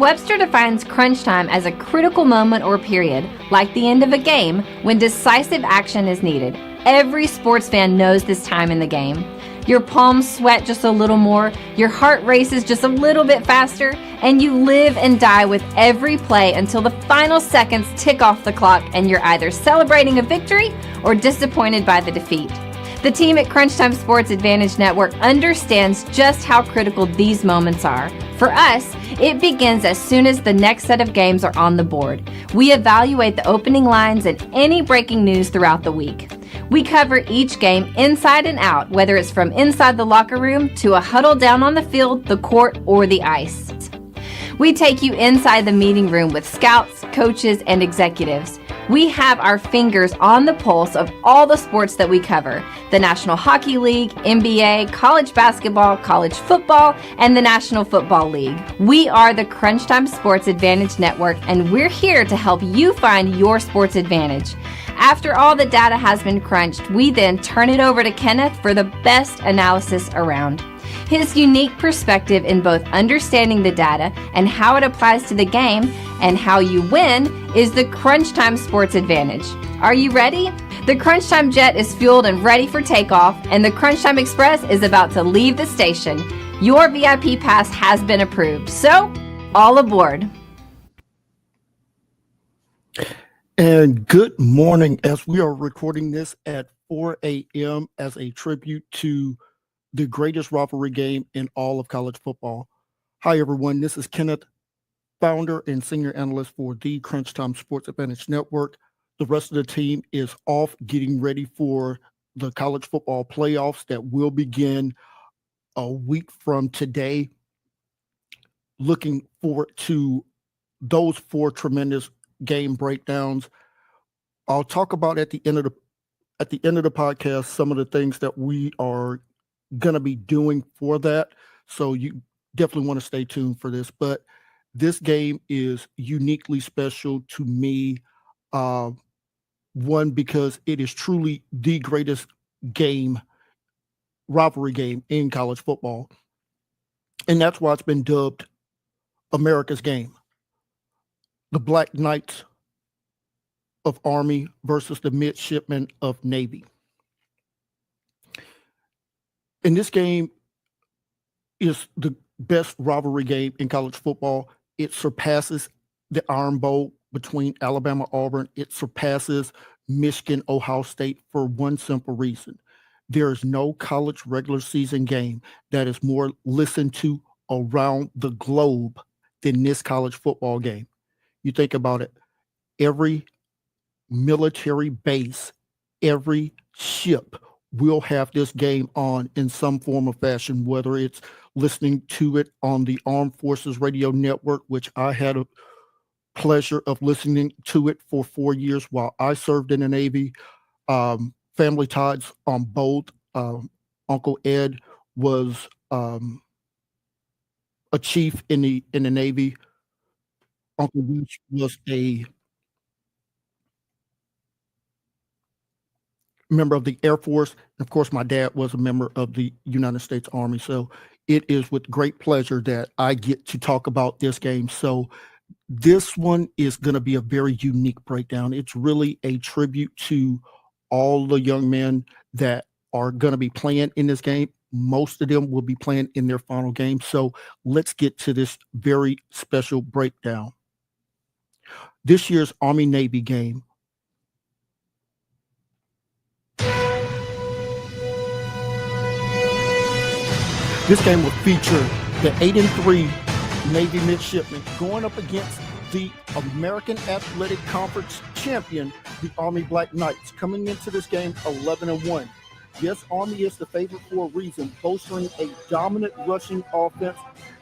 Webster defines crunch time as a critical moment or period, like the end of a game, when decisive action is needed. Every sports fan knows this time in the game. Your palms sweat just a little more, your heart races just a little bit faster, and you live and die with every play until the final seconds tick off the clock and you're either celebrating a victory or disappointed by the defeat. The team at Crunch Time Sports Advantage Network understands just how critical these moments are. For us, it begins as soon as the next set of games are on the board. We evaluate the opening lines and any breaking news throughout the week. We cover each game inside and out, whether it's from inside the locker room to a huddle down on the field, the court, or the ice. We take you inside the meeting room with scouts, coaches, and executives. We have our fingers on the pulse of all the sports that we cover: the National Hockey League, NBA, college basketball, college football, and the National Football League. We are the Crunch Time Sports Advantage Network, and we're here to help you find your sports advantage. After all the data has been crunched, we then turn it over to Kenneth for the best analysis around. His unique perspective in both understanding the data and how it applies to the game and how you win is the Crunch Time Sports Advantage. Are you ready? The Crunch Time Jet is fueled and ready for takeoff, and the Crunch Time Express is about to leave the station. Your VIP pass has been approved, so all aboard. And good morning, as we are recording this at 4 a.m. as a tribute to the greatest rivalry game in all of college football. Hi, everyone. This is Kenneth, founder and senior analyst for the Crunch Time Sports Advantage Network. The rest of the team is off getting ready for the college football playoffs that will begin a week from today. Looking forward to those four tremendous game breakdowns. I'll talk about at the end of the podcast some of the things that we are going to be doing for that. So you definitely want to stay tuned for this. But this game is uniquely special to me. One, because it is truly the greatest rivalry game in college football. And that's why it's been dubbed America's game. The Black Knights of Army versus the Midshipmen of Navy. And this game is the best rivalry game in college football. It surpasses the Iron Bowl between Alabama, Auburn. It surpasses Michigan, Ohio State for one simple reason. There is no college regular season game that is more listened to around the globe than this college football game. You think about it, every military base, every ship will have this game on in some form or fashion, whether it's listening to it on the Armed Forces Radio Network, which I had a pleasure of listening to it for 4 years while I served in the Navy. Family ties on both. Uncle Ed was a chief in the Navy. Uncle Reach was a member of the Air Force. And of course, my dad was a member of the United States Army. So it is with great pleasure that I get to talk about this game. So this one is going to be a very unique breakdown. It's really a tribute to all the young men that are going to be playing in this game. Most of them will be playing in their final game. So let's get to this very special breakdown. This year's Army-Navy game This game will feature the 8-3 Navy midshipmen going up against the American Athletic Conference champion, the Army Black Knights, coming into this game 11-1. Yes, Army is the favorite for a reason, boasting a dominant rushing offense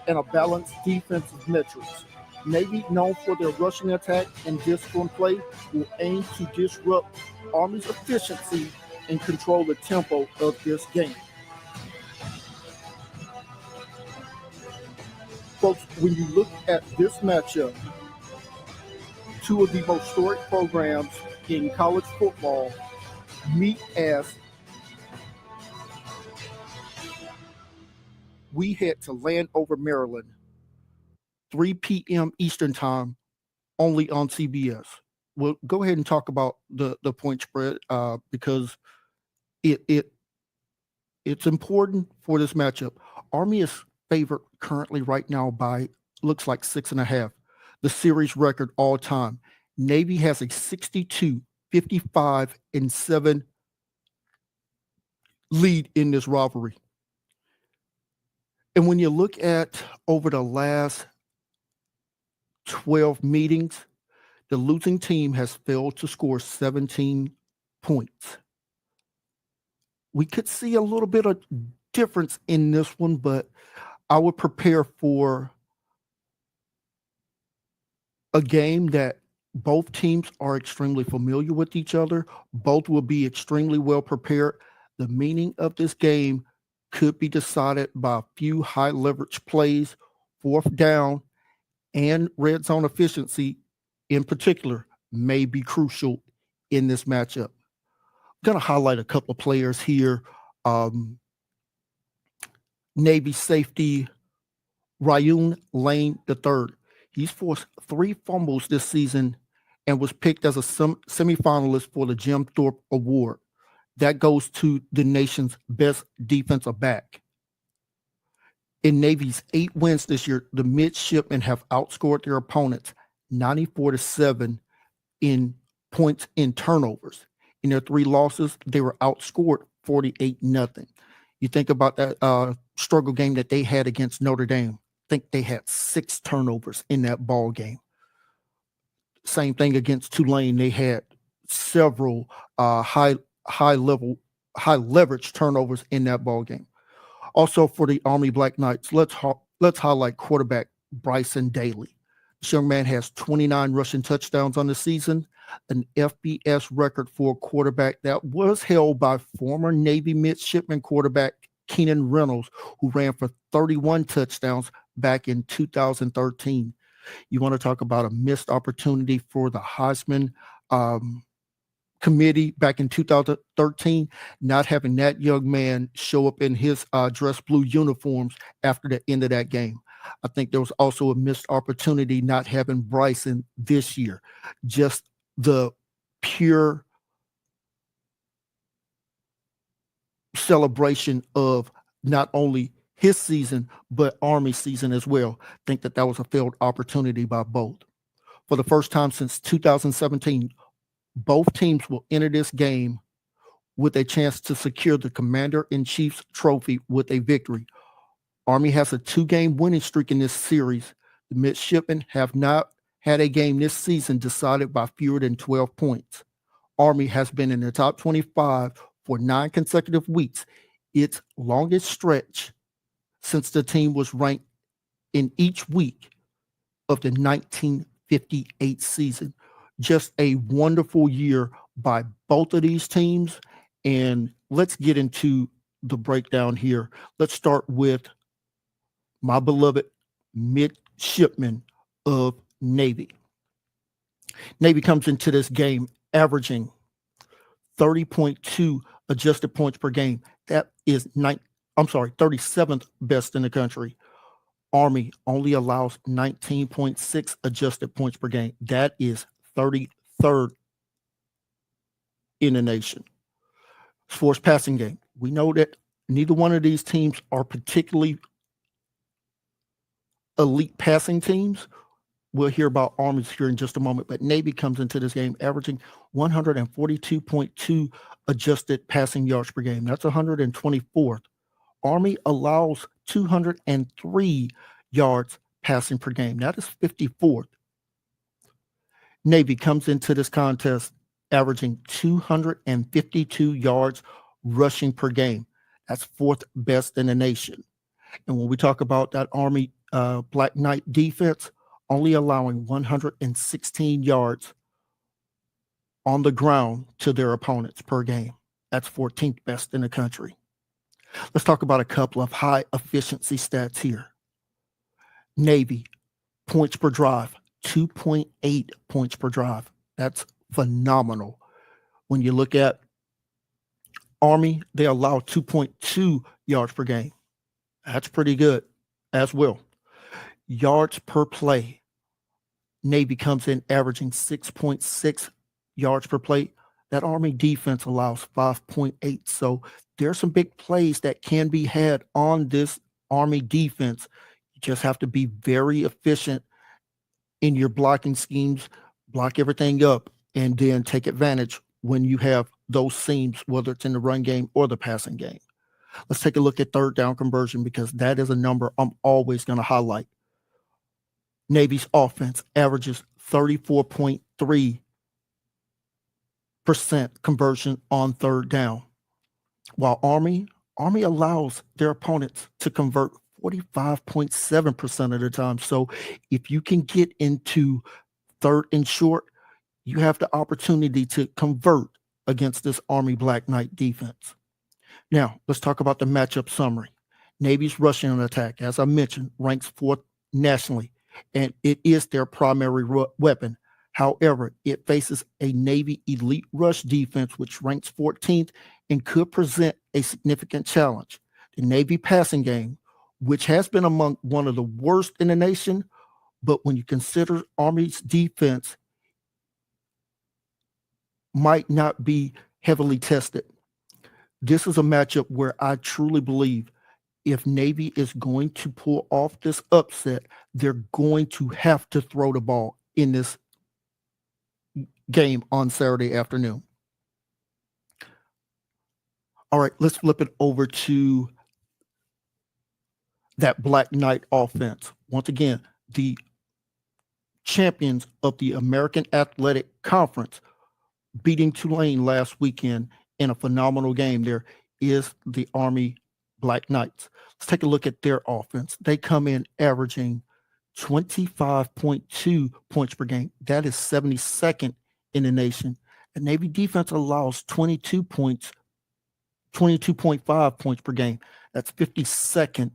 and a balanced defensive metrics. Navy, known for their rushing attack and disciplined play, will aim to disrupt Army's efficiency and control the tempo of this game. Folks, when you look at this matchup, two of the most storied programs in college football meet as we head to Landover, Maryland 3 p.m. Eastern time, only on CBS. We'll go ahead and talk about the point spread because it it it's important for this matchup. Army is favored currently right now by looks like 6.5. The series record all time. Navy has a 62, 55, and 7 lead in this rivalry. And when you look at over the last 12 meetings, the losing team has failed to score 17 points. We could see a little bit of difference in this one, but I would prepare for a game that both teams are extremely familiar with each other. Both will be extremely well prepared. The meaning of this game could be decided by a few high leverage plays, fourth down, and red zone efficiency in particular may be crucial in this matchup. I'm going to highlight a couple of players here. Navy safety Ryan Lane III. He's forced 3 fumbles this season and was picked as a semifinalist for the Jim Thorpe Award. That goes to the nation's best defensive back. In Navy's 8 wins this year, the midshipmen have outscored their opponents 94-7 in points in turnovers. In their 3 losses, they were outscored 48-0. You think about that struggle game that they had against Notre Dame. I think they had 6 turnovers in that ball game. Same thing against Tulane. They had several high leverage turnovers in that ball game. Also for the Army Black Knights, let's highlight quarterback Bryson Daly. This young man has 29 rushing touchdowns on the season, an FBS record for a quarterback that was held by former Navy midshipman quarterback Keenan Reynolds, who ran for 31 touchdowns back in 2013. You want to talk about a missed opportunity for the Heisman committee back in 2013, not having that young man show up in his dress blue uniforms after the end of that game. I think there was also a missed opportunity not having Bryson this year. Just the pure celebration of not only his season, but Army season as well. I think that was a failed opportunity by both. For the first time since 2017, both teams will enter this game with a chance to secure the Commander-in-Chief's trophy with a victory. Army has a 2-game winning streak in this series. The midshipmen have not had a game this season decided by fewer than 12 points. Army has been in the top 25 for 9 consecutive weeks, its longest stretch since the team was ranked in each week of the 1958 season. Just a wonderful year by both of these teams. And let's get into the breakdown here. Let's start with my beloved midshipmen of Navy. Navy comes into this game averaging 30.2 adjusted points per game. That is 37th best in the country. Army only allows 19.6 adjusted points per game. That is 33rd in the nation. Sports passing game. We know that neither one of these teams are particularly elite passing teams. We'll hear about Armies here in just a moment, but Navy comes into this game averaging 142.2 adjusted passing yards per game. That's 124th. Army allows 203 yards passing per game. That is 54th. Navy comes into this contest averaging 252 yards rushing per game. That's 4th best in the nation. And when we talk about that Army Black Knight defense, only allowing 116 yards on the ground to their opponents per game. That's 14th best in the country. Let's talk about a couple of high efficiency stats here. Navy, points per drive, 2.8 points per drive. That's phenomenal. When you look at Army, they allow 2.2 yards per game. That's pretty good as well. Yards per play. Navy comes in averaging 6.6 yards per play. That Army defense allows 5.8. So there's some big plays that can be had on this Army defense. You just have to be very efficient in your blocking schemes, block everything up, and then take advantage when you have those seams, whether it's in the run game or the passing game. Let's take a look at third down conversion because that is a number I'm always going to highlight. Navy's offense averages 34.3% conversion on third down, while Army allows their opponents to convert 45.7% of the time. So if you can get into third and short, you have the opportunity to convert against this Army Black Knight defense. Now, let's talk about the matchup summary. Navy's rushing attack, as I mentioned, ranks fourth nationally, and it is their primary weapon. However, it faces a Navy elite rush defense, which ranks 14th and could present a significant challenge. The Navy passing game, which has been among one of the worst in the nation, but when you consider Army's defense, might not be heavily tested. This is a matchup where I truly believe if Navy is going to pull off this upset, they're going to have to throw the ball in this game on Saturday afternoon. All right, let's flip it over to that Black Knight offense. Once again, the champions of the American Athletic Conference beating Tulane last weekend in a phenomenal game. There is the Army Black Knights. Let's take a look at their offense. They come in averaging 25.2 points per game. That is 72nd in the nation. The Navy defense allows 22.5 points per game. That's 52nd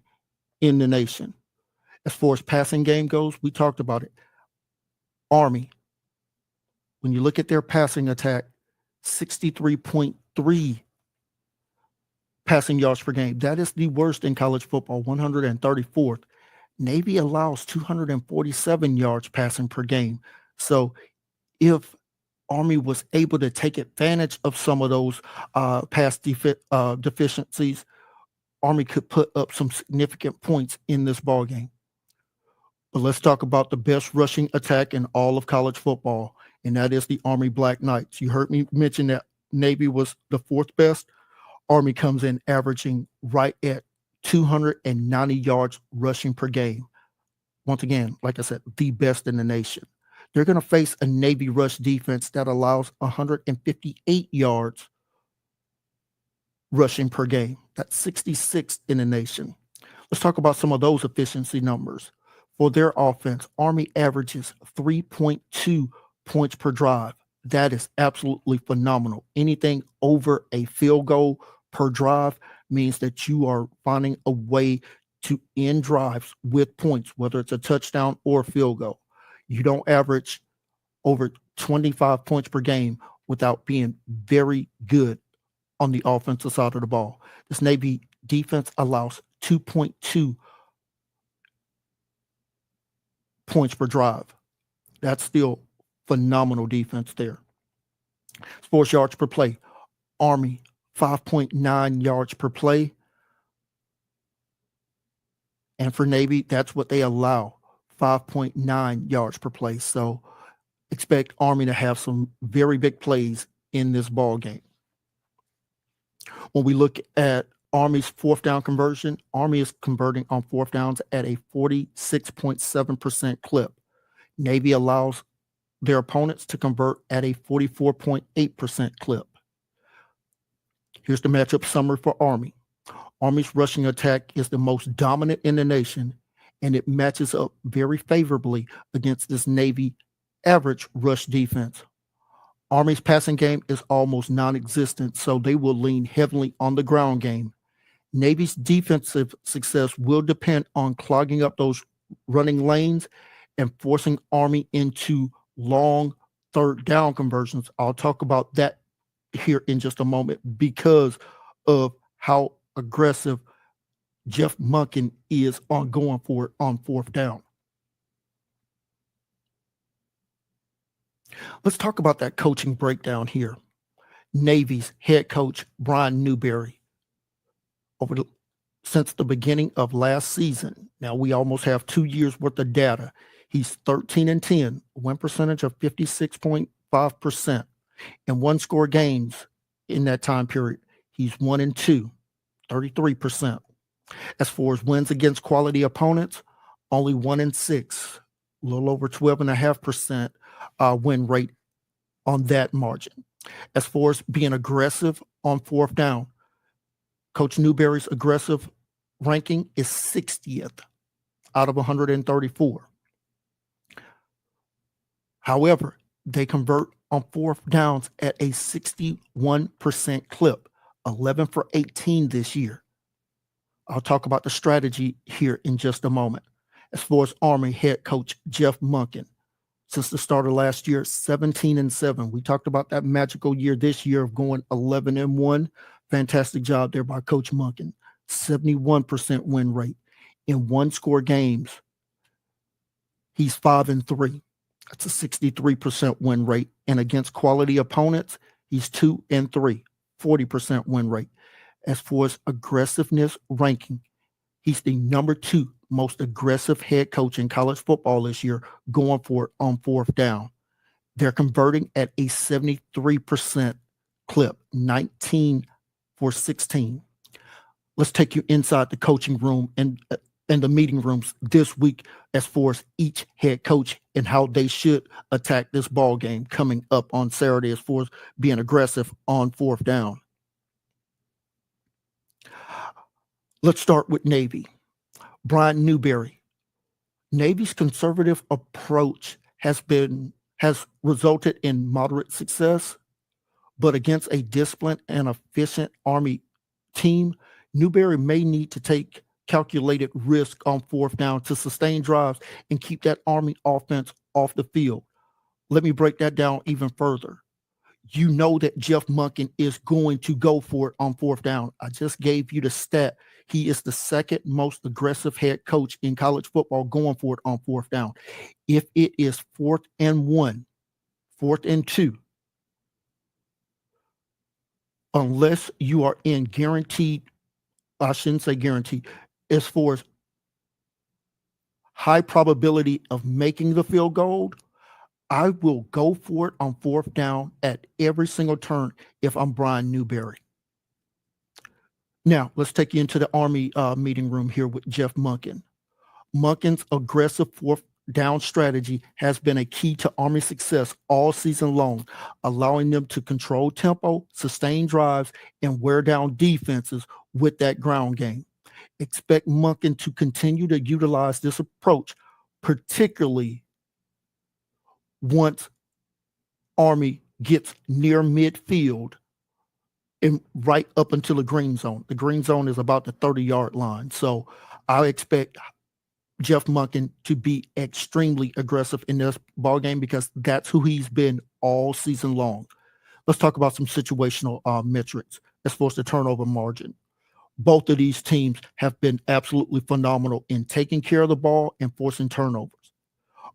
in the nation. As far as passing game goes, we talked about it. Army, when you look at their passing attack, 63.3 passing yards per game. That is the worst in college football, 134th. Navy allows 247 yards passing per game. So if Army was able to take advantage of some of those pass deficiencies, Army could put up some significant points in this ball game. But let's talk about the best rushing attack in all of college football, and that is the Army Black Knights. You heard me mention that Navy was the fourth best. Army comes in averaging right at 290 yards rushing per game. Once again, like I said, the best in the nation. They're going to face a Navy rush defense that allows 158 yards rushing per game. That's 66th in the nation. Let's talk about some of those efficiency numbers. For their offense, Army averages 3.2 points per drive. That is absolutely phenomenal. Anything over a field goal per drive means that you are finding a way to end drives with points, whether it's a touchdown or a field goal. You don't average over 25 points per game without being very good on the offensive side of the ball. This Navy defense allows 2.2 points per drive. That's still phenomenal defense there. Sports yards per play. Army, 5.9 yards per play. And for Navy, that's what they allow, 5.9 yards per play. So expect Army to have some very big plays in this ball game. When we look at Army's fourth down conversion, Army is converting on fourth downs at a 46.7% clip. Navy allows their opponents to convert at a 44.8% clip. Here's the matchup summary for Army. Army's rushing attack is the most dominant in the nation, and it matches up very favorably against this Navy average rush defense. Army's passing game is almost non-existent, so they will lean heavily on the ground game. Navy's defensive success will depend on clogging up those running lanes and forcing Army into long third down conversions. I'll talk about that here in just a moment because of how aggressive Jeff Monken is on going for it on fourth down. Let's talk about that coaching breakdown here. Navy's head coach, Brian Newberry, over the, since the beginning of last season. Now we almost have 2 years worth of data. He's 13-10, win percentage of 56.5%, and one score games in that time period. He's 1-2, 33%. As far as wins against quality opponents, only 1-6, a little over 12.5% win rate on that margin. As far as being aggressive on fourth down, Coach Newberry's aggressive ranking is 60th out of 134. However, they convert on fourth downs at a 61% clip, 11 for 18 this year. I'll talk about the strategy here in just a moment. As far as Army head coach Jeff Monken, since the start of last year, 17-7. We talked about that magical year this year of going 11-1. Fantastic job there by Coach Monken. 71% win rate in one score games. He's 5-3. That's a 63% win rate. And against quality opponents, he's 2-3, 40% win rate. As far as aggressiveness ranking, he's the number 2 most aggressive head coach in college football this year, going for it on fourth down. They're converting at a 73% clip, 19 for 16. Let's take you inside the coaching room and the meeting rooms this week as far as each head coach and how they should attack this ball game coming up on Saturday as far as being aggressive on fourth down. Let's start with Navy. Brian Newberry. Navy's conservative approach has resulted in moderate success, but against a disciplined and efficient Army team, Newberry may need to take calculated risk on fourth down to sustain drives and keep that Army offense off the field. Let me break that down even further. You know that Jeff Monken is going to go for it on fourth down. I just gave you the stat. He is the second most aggressive head coach in college football going for it on fourth down. If it is 4th and 1, 4th and 2, unless you are in guaranteed, I shouldn't say guaranteed, as far as high probability of making the field goal, I will go for it on fourth down at every single turn if I'm Brian Newberry. Now, let's take you into the Army meeting room here with Jeff Monken. Monken's aggressive fourth down strategy has been a key to Army success all season long, allowing them to control tempo, sustain drives, and wear down defenses with that ground game. Expect Monken to continue to utilize this approach, particularly once Army gets near midfield and right up until the green zone. The green zone is about the 30-yard line. So I expect Jeff Monken to be extremely aggressive in this ball game because that's who he's been all season long. Let's talk about some situational metrics as far as the turnover margin. Both of these teams have been absolutely phenomenal in taking care of the ball and forcing turnovers.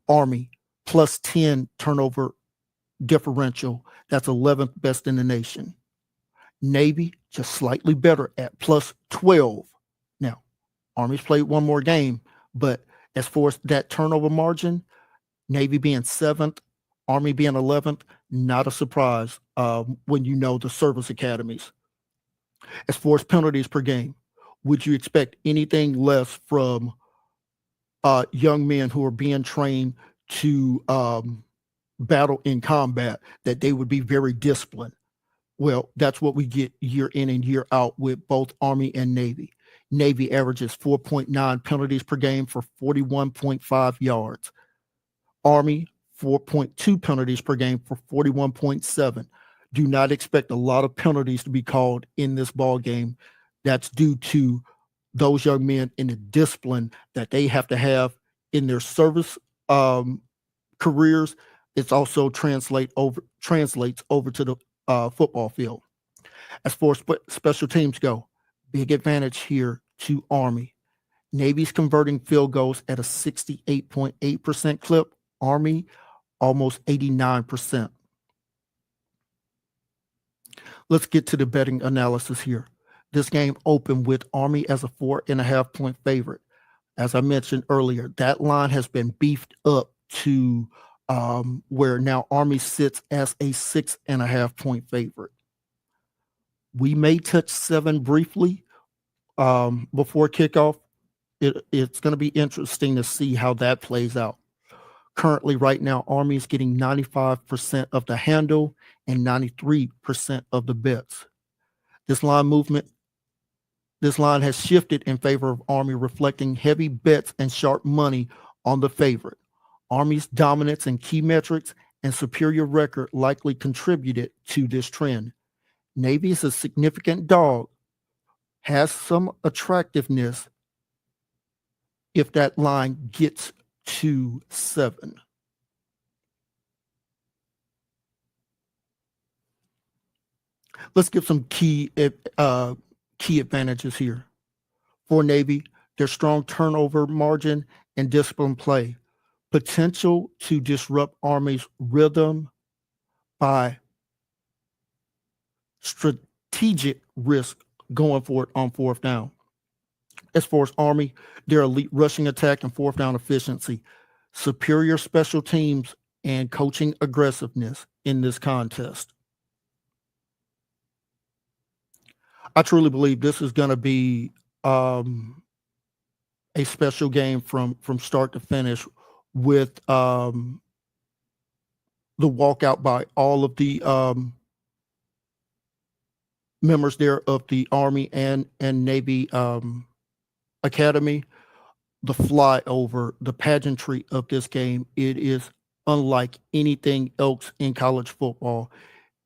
Army, plus 10 turnover differential. That's 11th best in the nation. Navy, just slightly better at plus 12. Now, Army's played one more game, but as far as that turnover margin, Navy being 7th, Army being 11th, not a surprise when you know the service academies. As far as penalties per game, would you expect anything less from young men who are being trained to battle in combat, that they would be very disciplined? Well, that's what we get year in and year out with both Army and Navy. Navy averages 4.9 penalties per game for 41.5 yards. Army, 4.2 penalties per game for 41.7. Do not expect a lot of penalties to be called in this ball game. That's due to those young men in the discipline that they have to have in their service careers. It's also translates over to the football field. As far as special teams go, big advantage here to Army. Navy's converting field goals at a 68.8% clip. Army almost 89%. Let's get to the betting analysis here. This game opened with Army as a 4.5-point favorite. As I mentioned earlier, that line has been beefed up to where now Army sits as a 6.5-point favorite. We may touch 7 briefly before kickoff. It's going to be interesting to see how that plays out. Currently, right now, Army is getting 95% of the handle and 93% of the bets. This line has shifted in favor of Army, reflecting heavy bets and sharp money on the favorite. Army's dominance in key metrics and superior record likely contributed to this trend. Navy is a significant dog, has some attractiveness if that line gets to 7. Let's give some key advantages here. For Navy, their strong turnover margin and disciplined play. Potential to disrupt Army's rhythm by strategic risk going for it on 4th down. As far as Army, their elite rushing attack and 4th down efficiency, superior special teams, and coaching aggressiveness in this contest. I truly believe this is going to be a special game from start to finish, with the walkout by all of the members there of the Army and Navy Academy. The flyover, the pageantry of this game, it is unlike anything else in college football.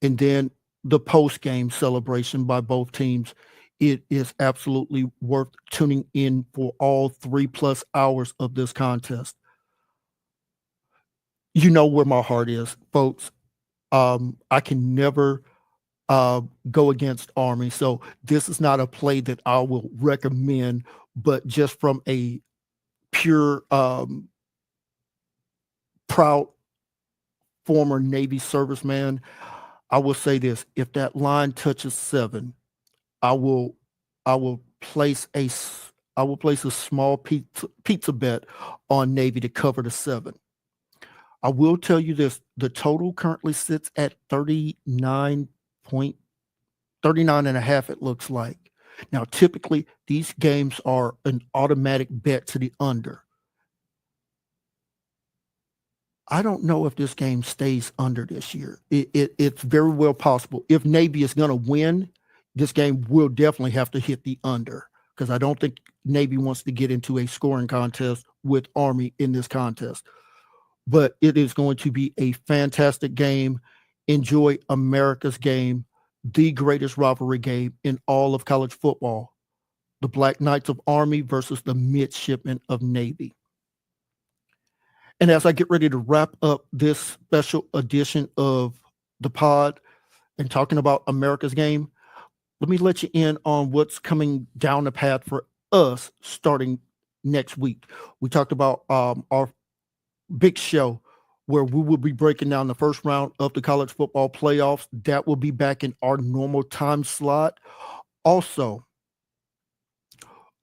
And then the post-game celebration by both teams, it is absolutely worth tuning in for all 3+ hours of this contest. You know where my heart is, folks. I can never go against Army. So this is not a play that I will recommend, but just from a pure proud former Navy serviceman, I will say this: if that line touches 7, I will place a small pizza bet on Navy to cover the 7. I will tell you this: the total currently sits at 39 and a half, it looks like. Now, typically, these games are an automatic bet to the under. I don't know if this game stays under this year. It's very well possible. If Navy is going to win, this game will definitely have to hit the under, because I don't think Navy wants to get into a scoring contest with Army in this contest. But it is going to be a fantastic game. Enjoy America's game, the greatest rivalry game in all of college football. The Black Knights of Army versus the Midshipmen of Navy. And as I get ready to wrap up this special edition of the pod and talking about America's game, let me let you in on what's coming down the path for us starting next week. We talked about our big show where we will be breaking down the first round of the college football playoffs. That will be back in our normal time slot. Also,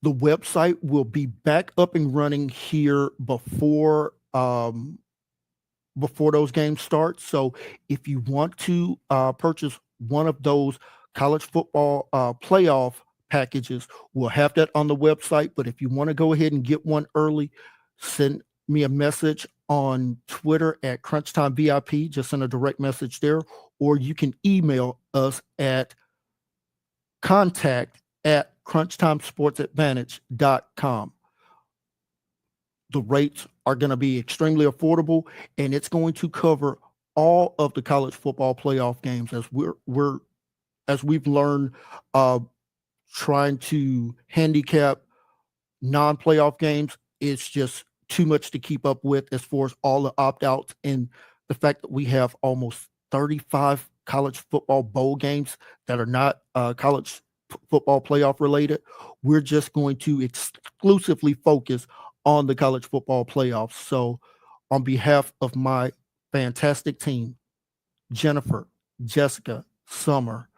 the website will be back up and running here before those games start. So if you want to purchase one of those college football playoff packages, we'll have that on the website. But if you want to go ahead and get one early, send me a message on Twitter at CrunchTimeVIP. Just send a direct message there, or you can email us at contact@crunchtimesportsadvantage.com. The rates are going to be extremely affordable, and it's going to cover all of the college football playoff games, as we've learned, trying to handicap non-playoff games. It's just too much to keep up with as far as all the opt-outs, and the fact that we have almost 35 college football bowl games that are not college football playoff related. We're just going to exclusively focus on the college football playoffs. So on behalf of my fantastic team. Jennifer, Jessica, Summer,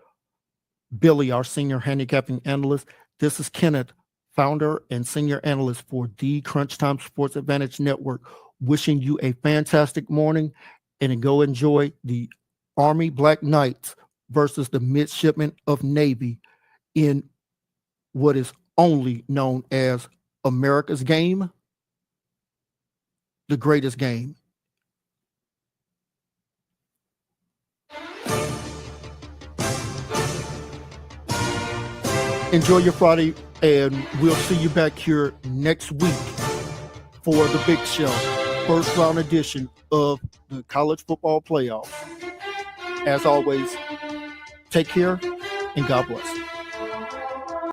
Billy, our senior handicapping analyst. This is Kenneth, founder and senior analyst for the Crunch Time Sports Advantage Network, wishing you a fantastic morning and go enjoy the Army Black Knights versus the Midshipmen of Navy in what is only known as America's game, the greatest game. Enjoy your Friday, and we'll see you back here next week for the big show, first round edition of the college football playoffs. As always, take care and God bless.